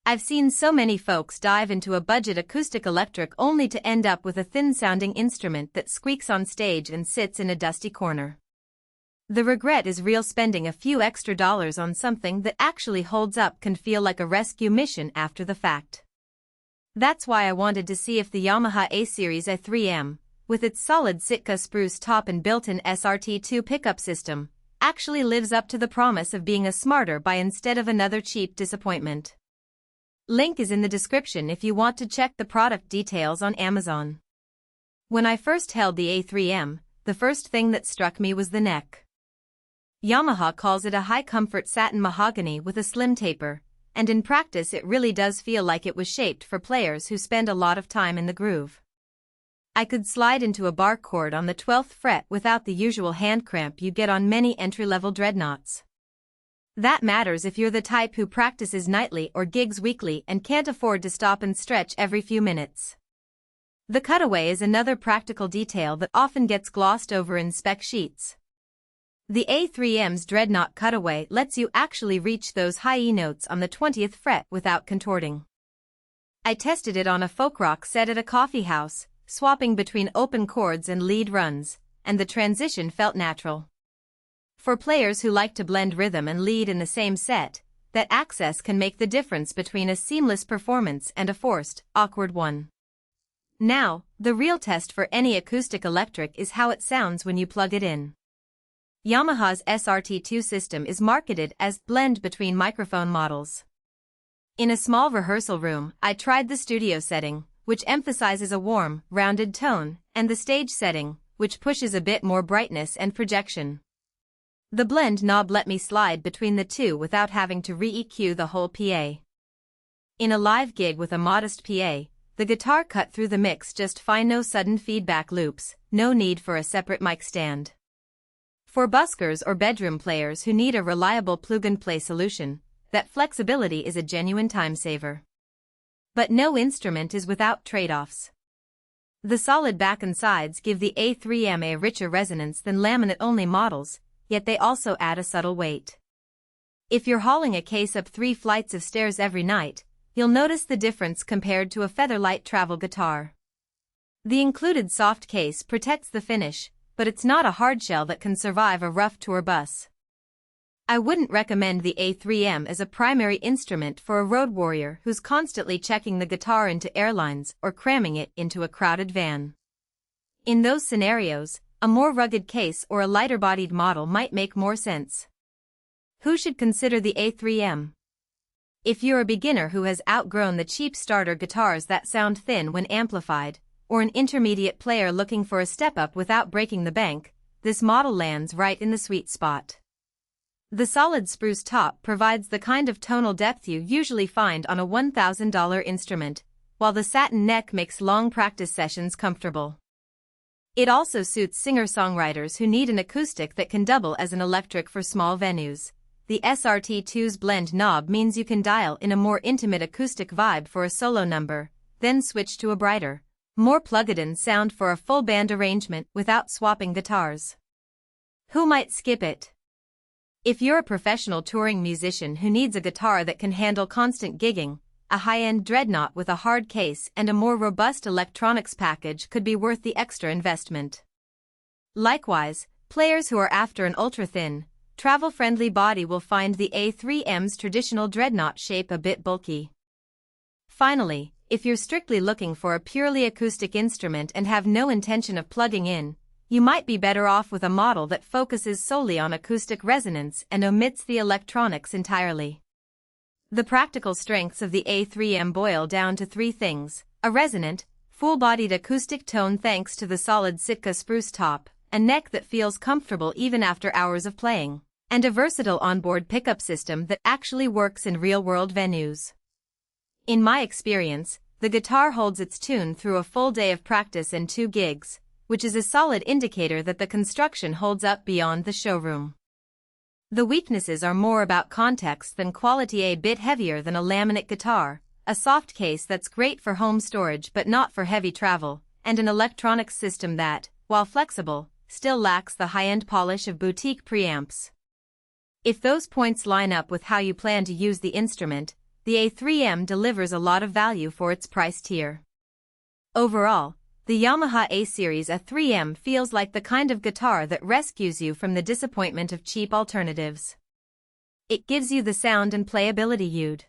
I've seen so many folks dive into a budget Acoustic-Electric only to end up with a thin-sounding instrument that squeaks on stage and sits in a dusty corner. The regret is real. Spending a few extra dollars on something that actually holds up can feel like a rescue mission after the fact. That's why I wanted to see if the Yamaha A-Series A3M, with its solid Sitka spruce top and built-in SRT2 pickup system, actually lives up to the promise of being a smarter buy instead of another cheap disappointment. Link is in the description if you want to check the product details on Amazon. When I first held the A3M, the first thing that struck me was the neck. Yamaha calls it a high-comfort satin mahogany with a slim taper, and in practice it really does feel like it was shaped for players who spend a lot of time in the groove. I could slide into a bar chord on the 12th fret without the usual hand cramp you get on many entry-level dreadnoughts. That matters if you're the type who practices nightly or gigs weekly and can't afford to stop and stretch every few minutes. The cutaway is another practical detail that often gets glossed over in spec sheets. The A3M's Dreadnought cutaway lets you actually reach those high E notes on the 20th fret without contorting. I tested it on a folk rock set at a coffee house, swapping between open chords and lead runs, and the transition felt natural. For players who like to blend rhythm and lead in the same set, that access can make the difference between a seamless performance and a forced, awkward one. Now, the real test for any Acoustic-Electric is how it sounds when you plug it in. Yamaha's SRT2 system is marketed as blend between microphone models. In a small rehearsal room, I tried the studio setting, which emphasizes a warm, rounded tone, and the stage setting, which pushes a bit more brightness and projection. The blend knob let me slide between the two without having to re-EQ the whole PA. In a live gig with a modest PA, the guitar cut through the mix just fine. No sudden feedback loops, no need for a separate mic stand. For buskers or bedroom players who need a reliable plug-and-play solution, that flexibility is a genuine time saver. But no instrument is without trade-offs. The solid back and sides give the A3M a richer resonance than laminate-only models, yet they also add a subtle weight. If you're hauling a case up 3 flights of stairs every night, you'll notice the difference compared to a featherlight travel guitar. The included soft case protects the finish, but it's not a hardshell that can survive a rough tour bus. I wouldn't recommend the A3M as a primary instrument for a road warrior who's constantly checking the guitar into airlines or cramming it into a crowded van. In those scenarios, a more rugged case or a lighter-bodied model might make more sense. Who should consider the A3M? If you're a beginner who has outgrown the cheap starter guitars that sound thin when amplified, or an intermediate player looking for a step-up without breaking the bank, this model lands right in the sweet spot. The solid spruce top provides the kind of tonal depth you usually find on a $1,000 instrument, while the satin neck makes long practice sessions comfortable. It also suits singer-songwriters who need an acoustic that can double as an electric for small venues. The SRT2's blend knob means you can dial in a more intimate acoustic vibe for a solo number, then switch to a brighter, more plugged-in sound for a full band arrangement without swapping guitars. Who might skip it? If you're a professional touring musician who needs a guitar that can handle constant gigging, a high-end Dreadnought with a hard case and a more robust electronics package could be worth the extra investment. Likewise, players who are after an ultra-thin, travel-friendly body will find the A3M's traditional Dreadnought shape a bit bulky. Finally, if you're strictly looking for a purely acoustic instrument and have no intention of plugging in, you might be better off with a model that focuses solely on acoustic resonance and omits the electronics entirely. The practical strengths of the A3M boil down to 3 things: a resonant, full-bodied acoustic tone thanks to the solid Sitka spruce top, a neck that feels comfortable even after hours of playing, and a versatile onboard pickup system that actually works in real-world venues. In my experience, the guitar holds its tune through a full day of practice and 2 gigs, which is a solid indicator that the construction holds up beyond the showroom. The weaknesses are more about context than quality. A bit heavier than a laminate guitar, a soft case that's great for home storage but not for heavy travel, and an electronics system that, while flexible, still lacks the high-end polish of boutique preamps. If those points line up with how you plan to use the instrument, the A3M delivers a lot of value for its price tier. Overall, the Yamaha A-Series A3M feels like the kind of guitar that rescues you from the disappointment of cheap alternatives. It gives you the sound and playability you'd